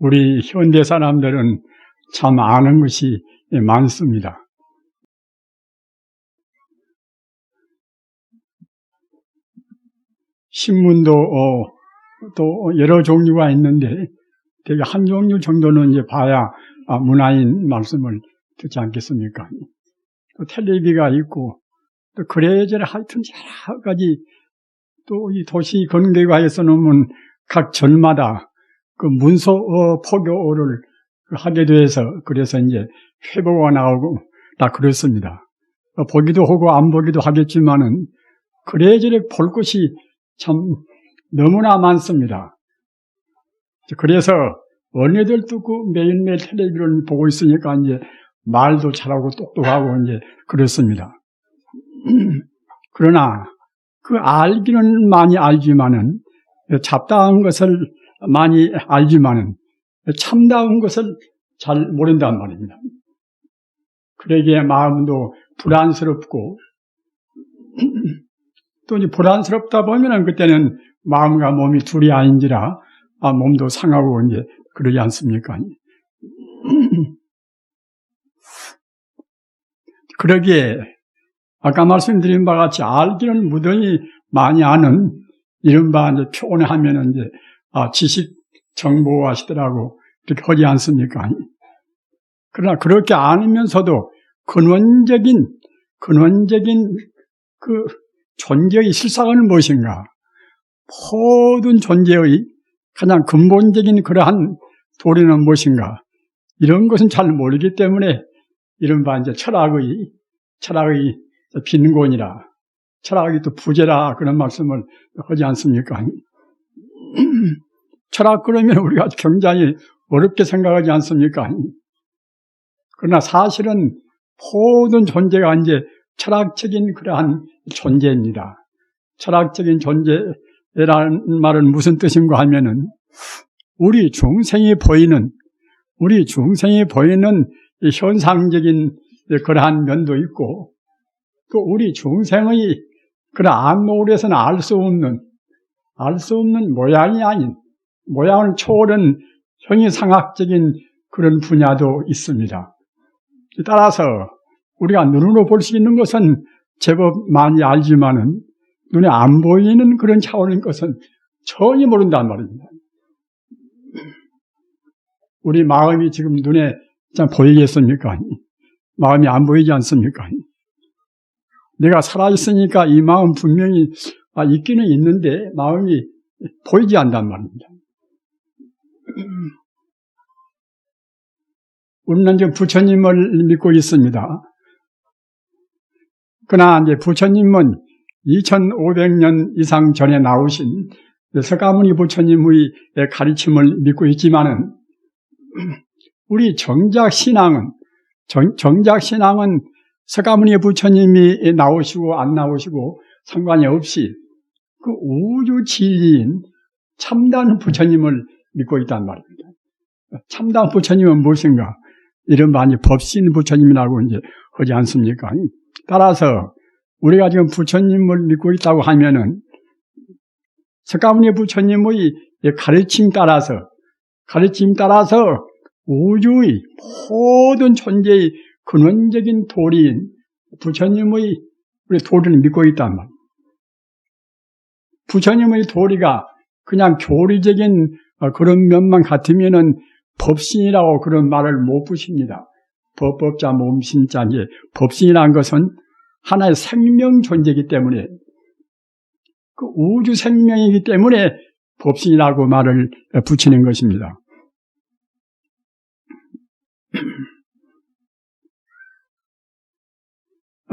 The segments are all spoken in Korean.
우리 현대 사람들은 참 아는 것이 많습니다. 신문도 또 여러 종류가 있는데 되게 한 종류 정도는 이제 봐야 문화인 말씀을 듣지 않겠습니까? 또 텔레비가 있고 또 그래저래 하여튼 여러 가지 또 이 도시 근교화에서는 각 절마다 그 문서 포교를 하게 돼서 그래서 이제 회보가 나오고 다 그렇습니다. 보기도 하고 안 보기도 하겠지만은 그래저래 볼 것이 참 너무나 많습니다. 그래서 언니들도 그 매일매일 텔레비를 보고 있으니까 이제 말도 잘하고 똑똑하고 이제 그렇습니다. 그러나 그 알기는 많이 알지만은 잡다한 것을 많이 알지만은 참다운 것을 잘 모른단 말입니다. 그러기에 마음도 불안스럽고 또 이제 불안스럽다 보면은 그때는 마음과 몸이 둘이 아닌지라 몸도 상하고 이제 그러지 않습니까? 그러기에 아까 말씀드린 바와 같이 알기는 무던히 많이 아는 이른바 이제 표현하면은 이제 지식 정보하시더라고 그렇게 하지 않습니까? 그러나 그렇게 않으면서도 근원적인 그 존재의 실상은 무엇인가? 모든 존재의 가장 근본적인 그러한 도리는 무엇인가? 이런 것은 잘 모르기 때문에 이른바 이제 철학의 빈곤이라, 철학의 또 부재라 그런 말씀을 하지 않습니까? 철학 그러면 우리가 굉장히 어렵게 생각하지 않습니까? 그러나 사실은 모든 존재가 이제 철학적인 그러한 존재입니다. 철학적인 존재라는 말은 무슨 뜻인가 하면은 우리 중생이 보이는 이 현상적인 그러한 면도 있고 또 우리 중생의 그런 안목으로서는 알 수 없는 모양이 아닌 모양을 초월한 형이상학적인 그런 분야도 있습니다. 따라서 우리가 눈으로 볼 수 있는 것은 제법 많이 알지만은 눈에 안 보이는 그런 차원인 것은 전혀 모른단 말입니다. 우리 마음이 지금 눈에 보이겠습니까? 마음이 안 보이지 않습니까? 내가 살아있으니까 이 마음 분명히 있기는 있는데 마음이 보이지 않단 말입니다. 우리는 지금 부처님을 믿고 있습니다. 그러나 이제 부처님은 2500년 이상 전에 나오신 서가모니 부처님의 가르침을 믿고 있지만은 우리 정작 신앙은 서가모니 부처님이 나오시고 안 나오시고 상관이 없이 그 우주 진리인 참단 부처님을 믿고 있단 말입니다. 참단 부처님은 무엇인가? 이른바 법신 부처님이라고 이제 하지 않습니까? 따라서 우리가 지금 부처님을 믿고 있다고 하면은 서가모니 부처님의 가르침 따라서 우주의 모든 존재의 근원적인 도리인 부처님의 우리 도리를 믿고 있단 말이에요. 부처님의 도리가 그냥 교리적인 그런 면만 같으면은 법신이라고 그런 말을 못 붙입니다. 법자 몸신자 이제 법신이라는 것은 하나의 생명 존재이기 때문에 그 우주 생명이기 때문에 법신이라고 말을 붙이는 것입니다.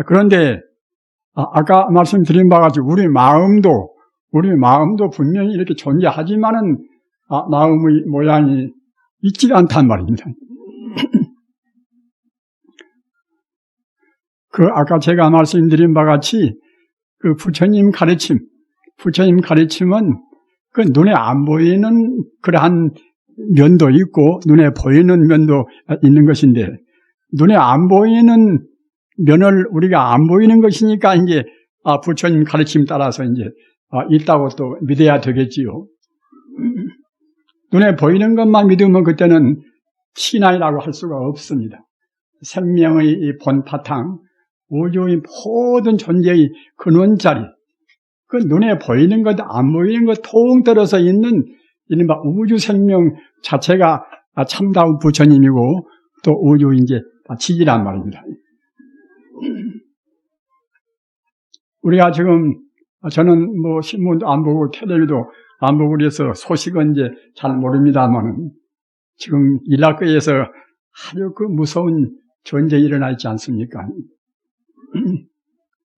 그런데 아까 말씀드린 바와 같이 우리 마음도 분명히 이렇게 존재하지만은 마음의 모양이 있지가 않단 말입니다. 그 아까 제가 말씀드린 바와 같이 그 부처님 가르침은 그 눈에 안 보이는 그러한 면도 있고 눈에 보이는 면도 있는 것인데 눈에 안 보이는 면을 우리가 안 보이는 것이니까 이제 부처님 가르침 따라서 이제 있다고 또 믿어야 되겠지요. 눈에 보이는 것만 믿으면 그때는 신앙이라고 할 수가 없습니다. 생명의 이 본바탕, 우주의 모든 존재의 근원자리, 그 눈에 보이는 것, 안 보이는 것 통틀어서 있는 이른바 우주 생명 자체가 참다운 부처님이고 또 우주 이제 지지란 말입니다. 우리가 지금 저는 뭐 신문도 안 보고 텔레비도 안 보고 그래서 소식은 이제 잘 모릅니다만은 지금 이라크에서 아주 그 무서운 전쟁이 일어나 있지 않습니까?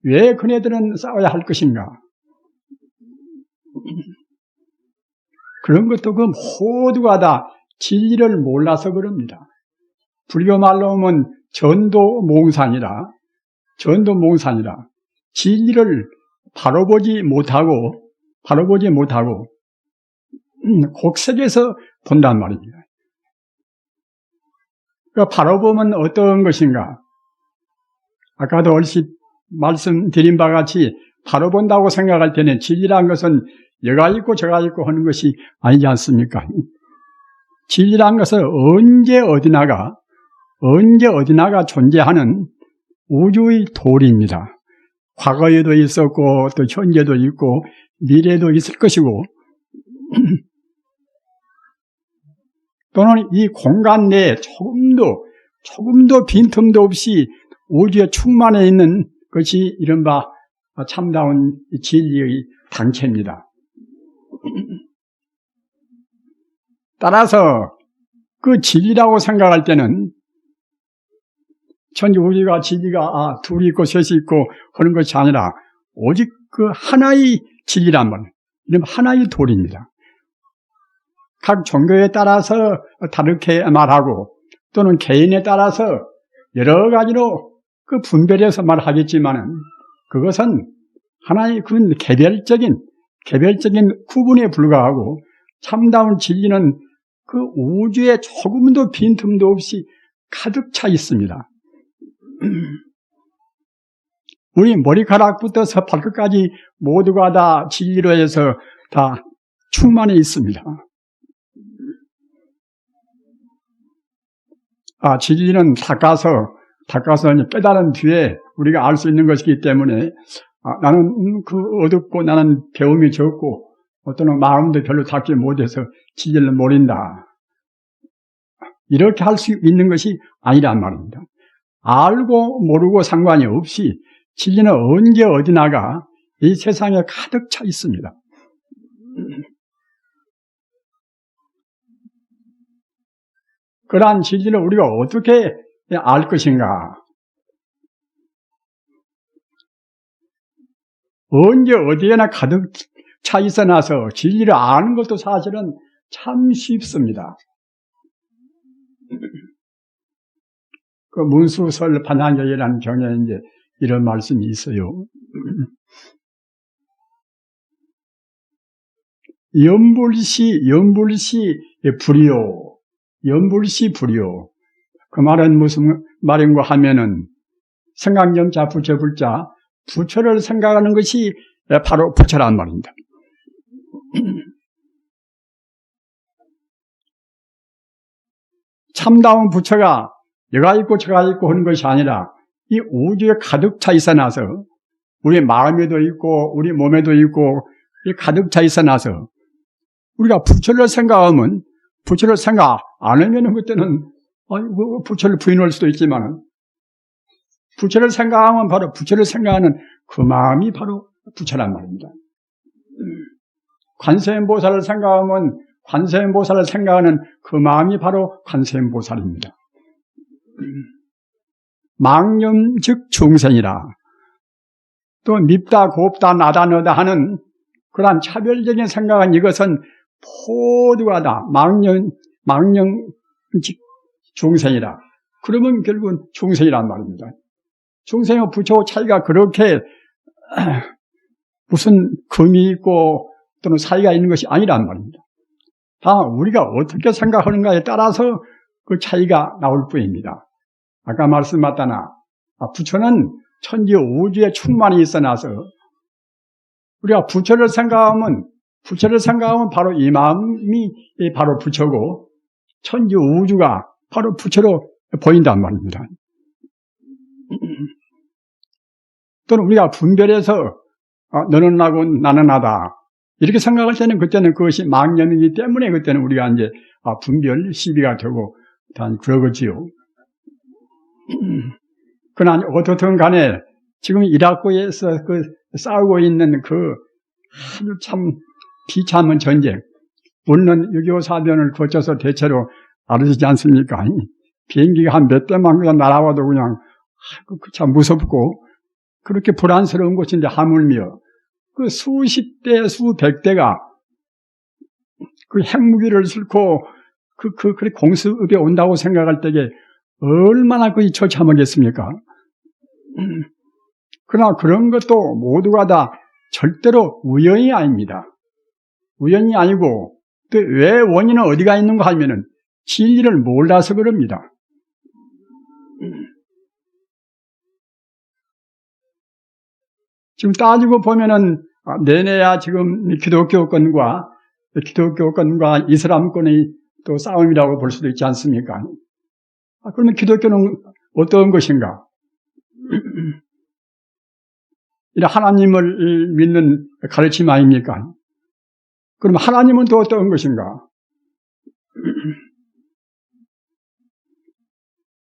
왜 그네들은 싸워야 할 것인가? 그런 것도 그 모두가 다 진리를 몰라서 그럽니다. 불교 말로 하면 전도몽산이라 진리를 바로 보지 못하고 곡색에서 본단 말입니다. 그러니까 바로 보면 어떤 것인가? 아까도 얼핏 말씀드린 바와 같이 바로 본다고 생각할 때는 진리란 것은 여가 있고 저가 있고 하는 것이 아니지 않습니까? 진리란 것은 언제 어디나가 존재하는 우주의 도리입니다. 과거에도 있었고 또 현재도 있고 미래도 있을 것이고 또는 이 공간 내에 조금도 빈틈도 없이 우주에 충만해 있는 것이 이른바 참다운 진리의 당체입니다. 따라서 그 진리라고 생각할 때는 천지 우주가 진리가 둘이 있고 셋이 있고 그런 것이 아니라 오직 그 하나의 진리란 말이에요. 이런 하나의 도리입니다. 각 종교에 따라서 다르게 말하고 또는 개인에 따라서 여러 가지로 그 분별해서 말하겠지만은 그것은 하나의 그 개별적인 구분에 불과하고 참다운 진리는 그 우주에 조금도 빈틈도 없이 가득 차 있습니다. 우리 머리카락부터 발끝까지 모두가 다 진리로 해서 다 충만해 있습니다. 진리는 닦아서 깨달은 뒤에 우리가 알 수 있는 것이기 때문에 나는 그 어둡고 나는 배움이 적고 어떤 마음도 별로 닦지 못해서 진리를 모른다. 이렇게 할 수 있는 것이 아니란 말입니다. 알고 모르고 상관이 없이 진리는 언제 어디나가 이 세상에 가득 차 있습니다. 그러한 진리를 우리가 어떻게 알 것인가? 언제 어디에나 가득 차 있어 놔서 진리를 아는 것도 사실은 참 쉽습니다. 그 문수설 반향경이라는 경에 이제 이런 말씀이 있어요. 연불시 불이요. 그 말은 무슨 말인가 하면은 생각념자 부처불자 부처를 생각하는 것이 바로 부처란 말입니다. 참다운 부처가 여가 있고 저가 있고 하는 것이 아니라 이 우주에 가득 차 있어 놔서 우리 마음에도 있고 우리 몸에도 있고 가득 차 있어 놔서 우리가 부처를 생각하면 부처를 생각 안 하면 그때는 부처를 부인할 수도 있지만 부처를 생각하면 바로 부처를 생각하는 그 마음이 바로 부처란 말입니다. 관세음보살을 생각하면 관세음보살을 생각하는 그 마음이 바로 관세음보살입니다. 망념 즉 중생이라 또 밉다 곱다 나다 너다 하는 그러한 차별적인 생각은 이것은 모두가 다 망념 즉 중생이라. 그러면 결국은 중생이란 말입니다. 중생과 부처와 차이가 그렇게 무슨 금이 있고 또는 사이가 있는 것이 아니란 말입니다. 다 우리가 어떻게 생각하는가에 따라서 그 차이가 나올 뿐입니다. 아까 말씀하셨다나 부처는 천지 우주에 충만히 있어 놔서 우리가 부처를 생각하면 부처를 생각하면 바로 이 마음이 바로 부처고 천지 우주가 바로 부처로 보인단 말입니다. 또는 우리가 분별해서 너는 나고 나는 나다 이렇게 생각할 때는 그때는 그것이 망념이기 때문에 그때는 우리가 이제 분별 시비가 되고 단 그러겠지요. 그러나 어떻든 간에 지금 이라크에서 그 싸우고 있는 그 아주 참 비참한 전쟁, 물론 6.25 사변을 거쳐서 대체로 알아지지 않습니까? 비행기가 한 몇 대만 그냥 날아와도 그냥 참 무섭고 그렇게 불안스러운 곳인데 하물며 그 수십 대, 수백 대가 그 핵무기를 싣고 그렇게 공습에 온다고 생각할 때에 얼마나 그이 처참하겠습니까? 그러나 그런 것도 모두가 다 절대로 우연이 아닙니다. 우연이 아니고 또 왜 원인은 어디가 있는가 하면은 진리를 몰라서 그럽니다. 지금 따지고 보면은 내내야 지금 기독교권과 이슬람권의 또 싸움이라고 볼 수도 있지 않습니까? 그러면 기독교는 어떤 것인가? 이런 하나님을 믿는 가르침 아닙니까? 그럼 하나님은 또 어떤 것인가?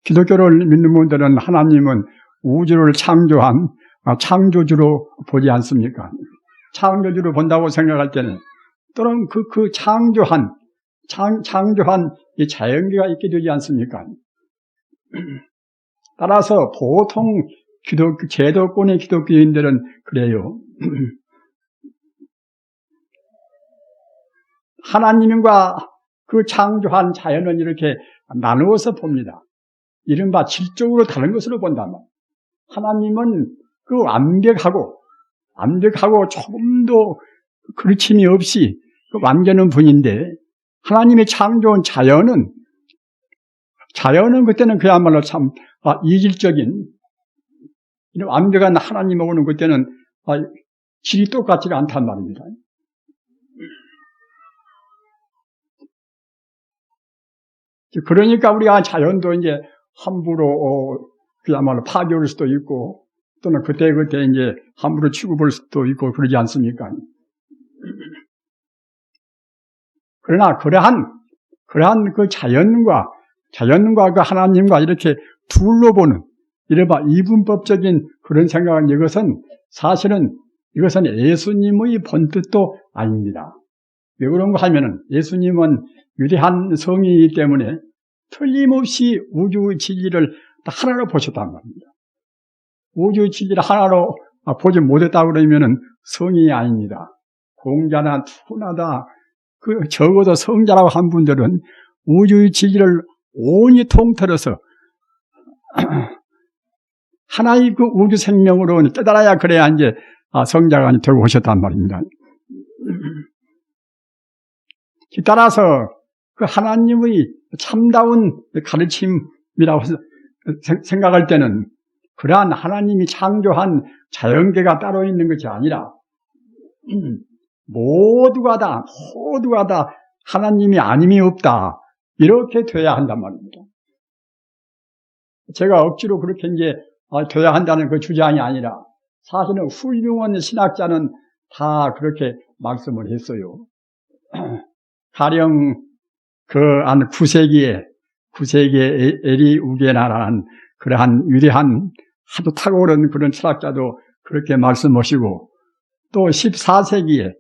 기독교를 믿는 분들은 하나님은 우주를 창조한 창조주로 보지 않습니까? 창조주로 본다고 생각할 때는 또는 그 창조한 이 자연계가 있게 되지 않습니까? 따라서 보통 제도권의 기독교인들은 그래요. 하나님과 그 창조한 자연은 이렇게 나누어서 봅니다. 이른바 질적으로 다른 것으로 본단 말이에요. 하나님은 그 완벽하고 조금도 그르침이 없이 그 완전한 분인데 하나님이 창조한 자연은 그때는 그야말로 참 이질적인 이런 완벽한 하나님하고는 그때는 질이 똑같지가 않단 말입니다. 그러니까 우리가 자연도 이제 함부로 그야말로 파괴할 수도 있고 또는 그때 이제 함부로 취급할 수도 있고 그러지 않습니까? 그러나 그러한 그 자연과 그 하나님과 이렇게 둘로 보는 이른바 이분법적인 그런 생각은 사실은 이것은 예수님의 본뜻도 아닙니다. 왜 그런가 하면은 예수님은 위대한 성이기 때문에 틀림없이 우주의 진리를 하나로 보셨단 말입니다. 우주의 진리를 하나로 보지 못했다고 그러면은 성이 아닙니다. 공자나 투나다 적어도 성자라고 한 분들은 우주의 진리를 온히 통틀어서 하나의 그 우주 생명으로 깨달아야 그래야 이제 성자가 되고 오셨단 말입니다. 따라서 그 하나님의 참다운 가르침이라고 생각할 때는 그러한 하나님이 창조한 자연계가 따로 있는 것이 아니라 모두가 다 하나님이 아님이 없다 이렇게 돼야 한단 말입니다. 제가 억지로 그렇게 이제 돼야 한다는 그 주장이 아니라 사실은 훌륭한 신학자는 다 그렇게 말씀을 했어요. 가령 한 9세기에 에리 우게나라는 그러한 위대한 아주 탁월한 그런 철학자도 그렇게 말씀하시고 또 14세기에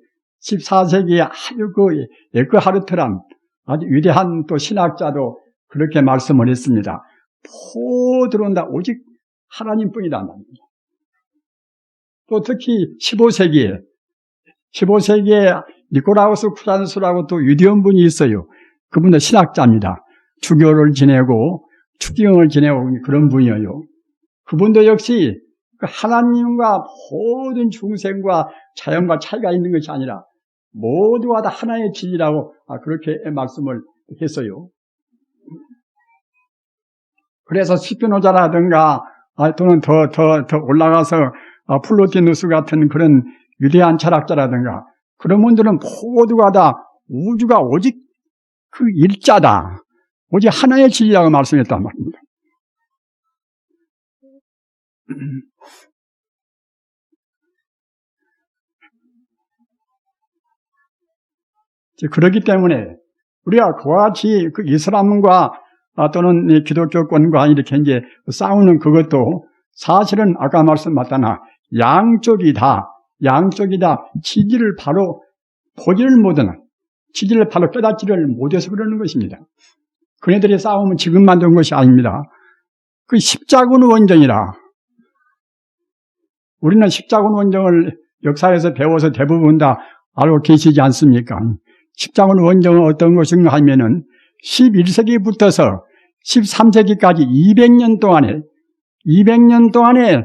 아주 그 에크하르트란 아주 위대한 또 신학자도 그렇게 말씀을 했습니다. 들어온다 오직 하나님뿐이다 말입니다. 또 특히 15세기에 니코라우스 쿠란스라고 또 유대인 분이 있어요. 그분도 신학자입니다. 주교를 지내고 추기경을 지내고 그런 분이에요. 그분도 역시 하나님과 모든 중생과 자연과 차이가 있는 것이 아니라 모두가 다 하나의 진리라고 그렇게 말씀을 했어요. 그래서 스피노자라든가 또는 더 올라가서 플로티누스 같은 그런 위대한 철학자라든가 그런 분들은 모두가 다 우주가 오직 그 일자다. 오직 하나의 진리라고 말씀했단 말입니다. 그렇기 때문에 우리가 그와 같이 그 이슬람과 또는 기독교권과 이렇게 이제 싸우는 그것도 사실은 아까 말씀하셨나 양쪽이 다 지지를 바로 보지를 못하는, 지지를 바로 깨닫지를 못해서 그러는 것입니다. 그네들의 싸움은 지금 만든 것이 아닙니다. 그 십자군 원정이라. 우리는 십자군 원정을 역사에서 배워서 대부분 다 알고 계시지 않습니까? 십자군 원정은 어떤 것인가 하면은 11세기부터서 13세기까지 200년 동안에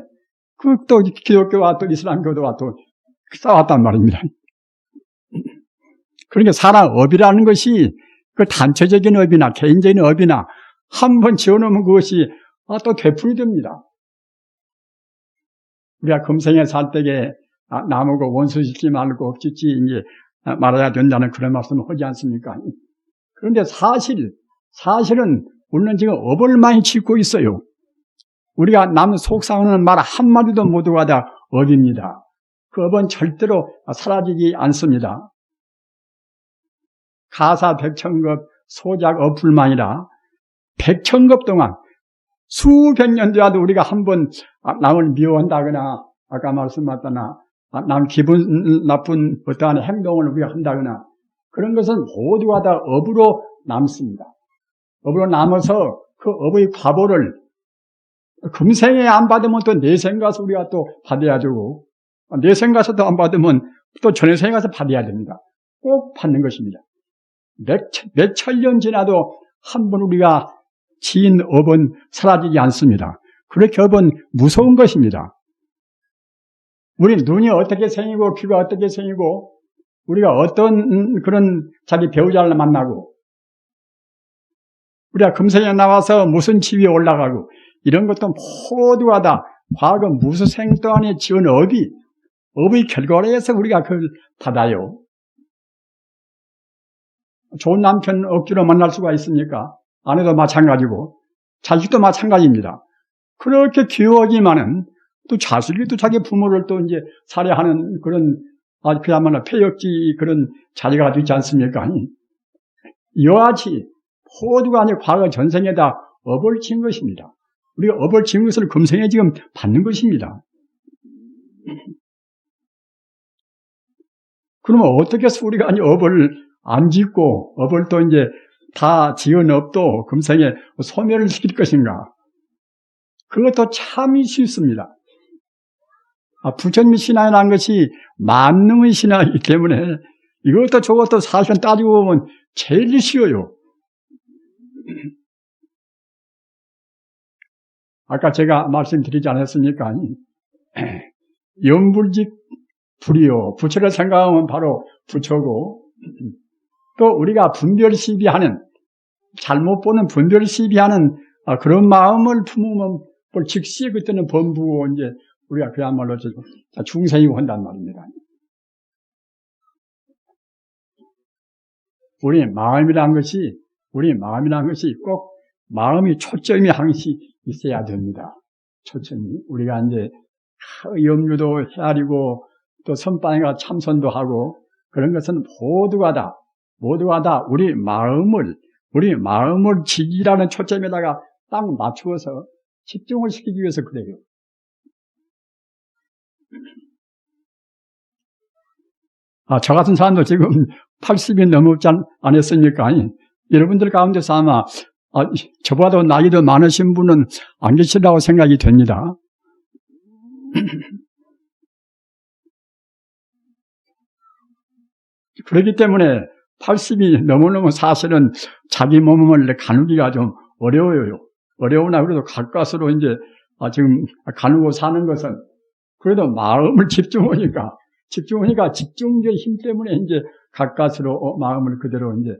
그 또 기독교와 또 이슬람교도와 또 싸웠단 말입니다. 그러니까 사람 업이라는 것이 그 단체적인 업이나 개인적인 업이나 한번 지어놓으면 그것이 또 되풀이 됩니다. 우리가 금생에 살 때에 나무고 원수 짓지 말고 짓지 이제 말아야 된다는 그런 말씀을 하지 않습니까? 그런데 사실은 우리는 지금 업을 많이 짓고 있어요. 우리가 남 속상하는 말 한마디도 모두가 다 업입니다. 그 업은 절대로 사라지지 않습니다. 가사 백천급 소작 업뿐만이라 백천급 동안 수백 년 뒤라도 우리가 한번 남을 미워한다거나 아까 말씀하셨나 남 기분 나쁜 어떠한 행동을 우리가 한다거나 그런 것은 모두가 다 업으로 남습니다. 업으로 남아서 그 업의 과보를 금생에 안 받으면 또 내생 가서 우리가 또 받아야 되고 내생 가서도 안 받으면 또 전생에 가서 받아야 됩니다. 꼭 받는 것입니다. 몇 천년 지나도 한 번 우리가 지은 업은 사라지지 않습니다. 그렇게 업은 무서운 것입니다. 우리 눈이 어떻게 생기고 귀가 어떻게 생기고 우리가 어떤 그런 자기 배우자를 만나고 우리가 금생에 나와서 무슨 지위에 올라가고 이런 것도 모두가 다 과거 무수생 동안에 지은 업의 결과로 해서 우리가 그걸 받아요. 좋은 남편 억지로 만날 수가 있습니까? 아내도 마찬가지고 자식도 마찬가지입니다. 그렇게 귀여우지만은 또 자식이 또 자기 부모를 또 이제 살해하는 그런 그야말로 폐역지 그런 자리가 있지 않습니까? 이와 같이 모두가 아니 과거 전생에다 업을 지은 것입니다. 우리가 업을 지은 것을 금생에 지금 받는 것입니다. 그러면 어떻게 해서 우리가 아니 업을 안 짓고 업을 또 이제 다 지은 업도 금생에 소멸을 시킬 것인가? 그것도 참 쉽습니다. 부처님 신앙이라는 것이 만능의 신앙이기 때문에 이것도 저것도 사실 따지고 보면 제일 쉬워요. 아까 제가 말씀드리지 않았습니까? 염불직 불이요. 부처를 생각하면 바로 부처고 또 우리가 분별시비하는 잘못 보는 분별시비하는 그런 마음을 품으면 즉시 그때는 범부고 이제 우리가 그야말로 중생이고 한단 말입니다. 우리 마음이라는 것이 꼭 마음이 초점이 항시 있어야 됩니다. 초점이 우리가 이제 염류도 헤아리고 또 선방에가 참선도 하고 그런 것은 모두가 다 우리 마음을 지기라는 초점에다가 딱 맞추어서 집중을 시키기 위해서 그래요. 저 같은 사람도 지금 80이 넘지 않았습니까? 여러분들 가운데서 아마 저보다도 나이도 많으신 분은 안 계시라고 생각이 됩니다. 그렇기 때문에 80이 넘으면 사실은 자기 몸을 가누기가 좀 어려워요. 어려우나 그래도 가까스로 이제 지금 가누고 사는 것은 그래도 마음을 집중하니까 집중의 힘 때문에 이제 가까스로 마음을 그대로 이제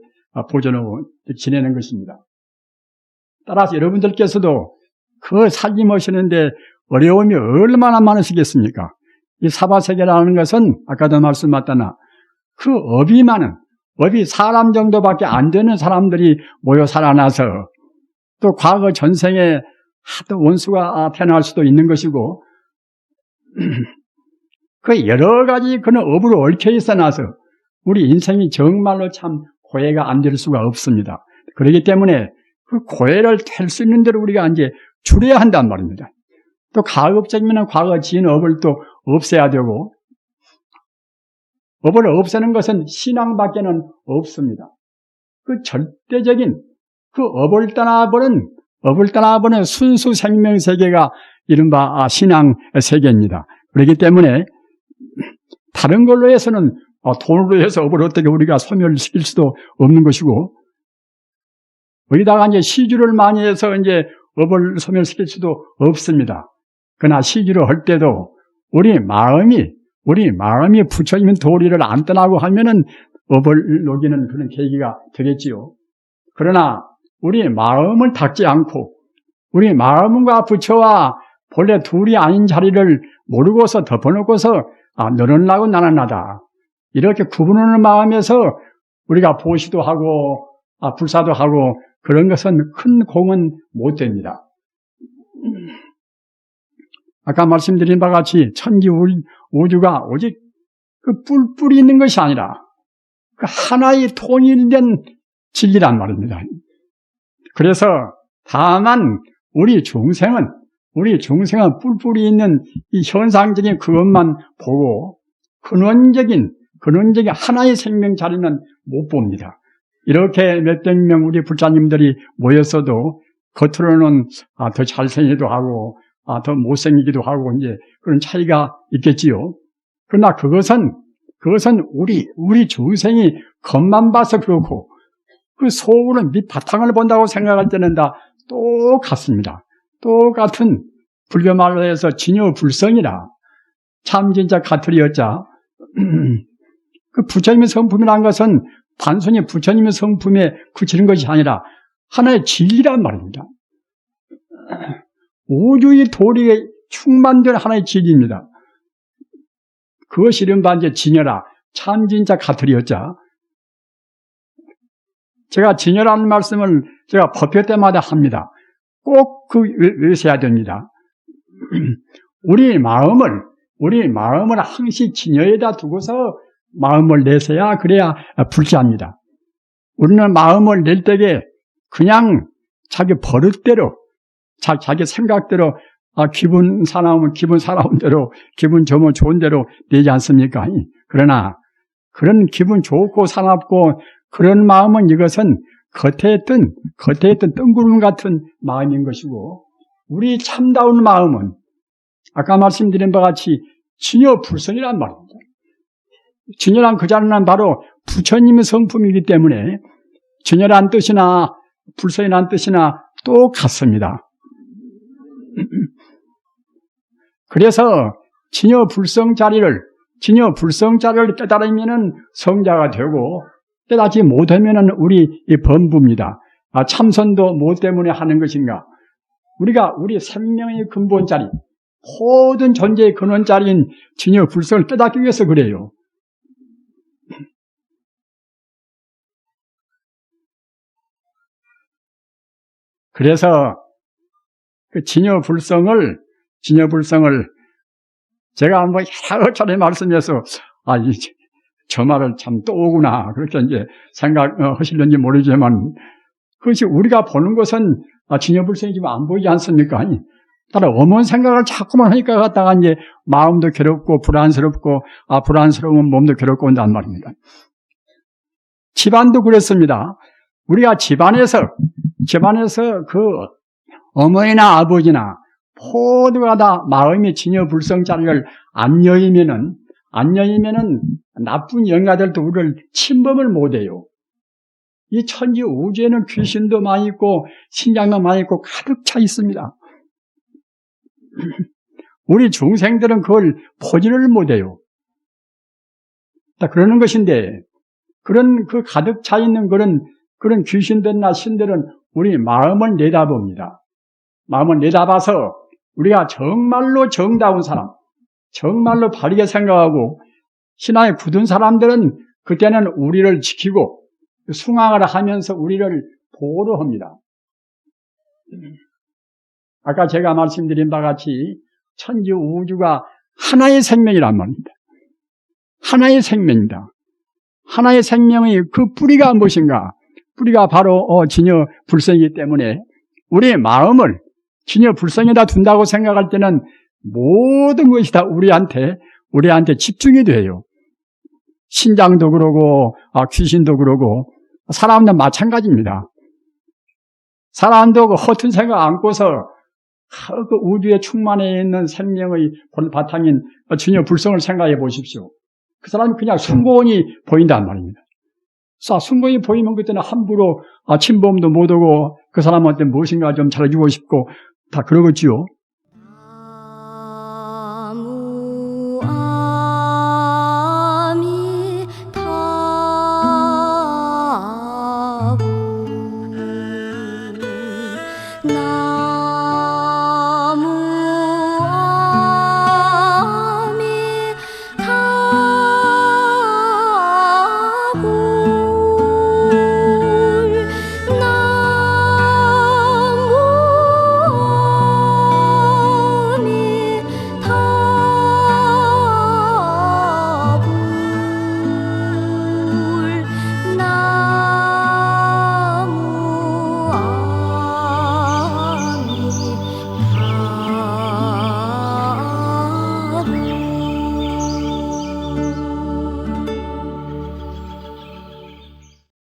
보존하고 지내는 것입니다. 따라서 여러분들께서도 그 살림하시는데 어려움이 얼마나 많으시겠습니까? 이 사바세계라는 것은 아까도 말씀하셨나 그 업이 사람 정도밖에 안 되는 사람들이 모여 살아나서 또 과거 전생에 하도 원수가 태어날 수도 있는 것이고 그 여러 가지 그런 업으로 얽혀 있어 나서 우리 인생이 정말로 참 고해가 안 될 수가 없습니다. 그렇기 때문에 그 고해를 뗄 수 있는 대로 우리가 이제 줄여야 한단 말입니다. 또 가급적이면 과거 지은 업을 또 없애야 되고 업을 없애는 것은 신앙밖에는 없습니다. 그 절대적인 그 업을 떠나버린 순수 생명 세계가 이른바 신앙 세계입니다. 그렇기 때문에 다른 걸로 해서는 돈으로 해서 업을 어떻게 우리가 소멸시킬 수도 없는 것이고 여기다가 이제 시주를 많이 해서 이제 업을 소멸시킬 수도 없습니다. 그러나 시주를 할 때도 우리 마음이 부처님의 도리를 안 떠나고 하면은 업을 녹이는 그런 계기가 되겠지요. 그러나 우리 마음을 닫지 않고 우리 마음과 부처와 본래 둘이 아닌 자리를 모르고서 덮어놓고서 너는 나고 나는 나다 이렇게 구분하는 마음에서 우리가 보시도 하고 불사도 하고 그런 것은 큰 공은 못 됩니다. 아까 말씀드린 바와 같이 천지 우주가 오직 그 뿔뿔이 있는 것이 아니라 그 하나의 통일된 진리란 말입니다. 그래서 다만 우리 중생은 뿔뿔이 있는 이 현상적인 그것만 보고 근원적인 하나의 생명 자리는 못 봅니다. 이렇게 몇백 명 우리 불자님들이 모였어도 겉으로는 더 잘생기기도 하고 더 못생기기도 하고 이제 그런 차이가 있겠지요. 그러나 그것은 우리 중생이 겉만 봐서 그렇고 그 속으로 밑바탕을 본다고 생각할 때는 다 똑같습니다. 똑같은 불교 말로 해서 진여불성이라 참 진짜 같으리였자 그 부처님의 성품이라는 것은 단순히 부처님의 성품에 그치는 것이 아니라 하나의 진리란 말입니다. 우주의 도리에 충만된 하나의 진리입니다. 그것이 이른바 이제 진여라 참 진짜 같으리였자 제가 진여라는 말씀을 제가 법회 때마다 합니다. 꼭 외우셔야 됩니다. 우리 마음을 항시 진여에다 두고서 마음을 내세야 그래야 불쾌합니다. 우리는 마음을 낼 때에 그냥 자기 버릇대로 자기 생각대로 기분 사나우면 기분 사나운 대로 기분 좋은 대로 내지 않습니까? 그러나 그런 기분 좋고 사납고 그런 마음은 이것은 겉에 있던 뜬구름 같은 마음인 것이고 우리 참다운 마음은 아까 말씀드린 바와 같이 진여불성이란 말입니다. 진여란 그 자리는 바로 부처님의 성품이기 때문에 진여란 뜻이나 불성이란 뜻이나 똑같습니다. 그래서 진여불성 자리를 깨달으면은 성자가 되고 깨닫지 못하면은 우리 범부입니다. 참선도 뭐 때문에 하는 것인가? 우리 생명의 근본 자리, 모든 존재의 근원 자리인 진여불성을 깨닫기 위해서 그래요. 그래서 그 진여불성을 제가 뭐 여러 차례 말씀해서 저 말을 참 또 오구나 그렇게 이제 생각하실는지 모르지만 그것이 우리가 보는 것은 진여불성이 지금 안 보이지 않습니까? 따라 어머니 생각을 자꾸만 하니까 갖다가 이제 마음도 괴롭고 불안스럽고 불안스러우면 몸도 괴롭고 온단 말입니다. 집안도 그렇습니다. 우리가 집안에서 그 어머니나 아버지나 모두가 다 마음의 진여불성 자리를 안 여이면은 나쁜 영가들도 우리를 침범을 못해요. 이 천지 우주에는 귀신도 많이 있고 신장도 많이 있고 가득 차 있습니다. 우리 중생들은 그걸 포진을 못해요. 그러는 것인데 그런 그 가득 차 있는 그런 귀신들이나 신들은 우리 마음을 내다봅니다. 마음을 내다봐서 우리가 정말로 정다운 사람, 정말로 바르게 생각하고 신앙에 굳은 사람들은 그때는 우리를 지키고 숭앙을 하면서 우리를 보호합니다. 아까 제가 말씀드린 바와 같이 천지 우주가 하나의 생명이란 말입니다. 하나의 생명이다. 하나의 생명의 그 뿌리가 무엇인가? 뿌리가 바로 진여 불성이기 때문에 우리의 마음을 진여 불성에다 둔다고 생각할 때는 모든 것이 다 우리한테 집중이 돼요. 신장도 그러고 귀신도 그러고 사람도 마찬가지입니다. 사람도 그 허튼 생각 안고서 그 우주에 충만해 있는 생명의 바탕인 진여 불성을 생각해 보십시오. 그 사람이 그냥 숭고히 보인단 말입니다. 숭고히 보이면 그때는 함부로 침범도 못하고 그 사람한테 무엇인가 좀 잘해주고 싶고 다 그러겠지요. 나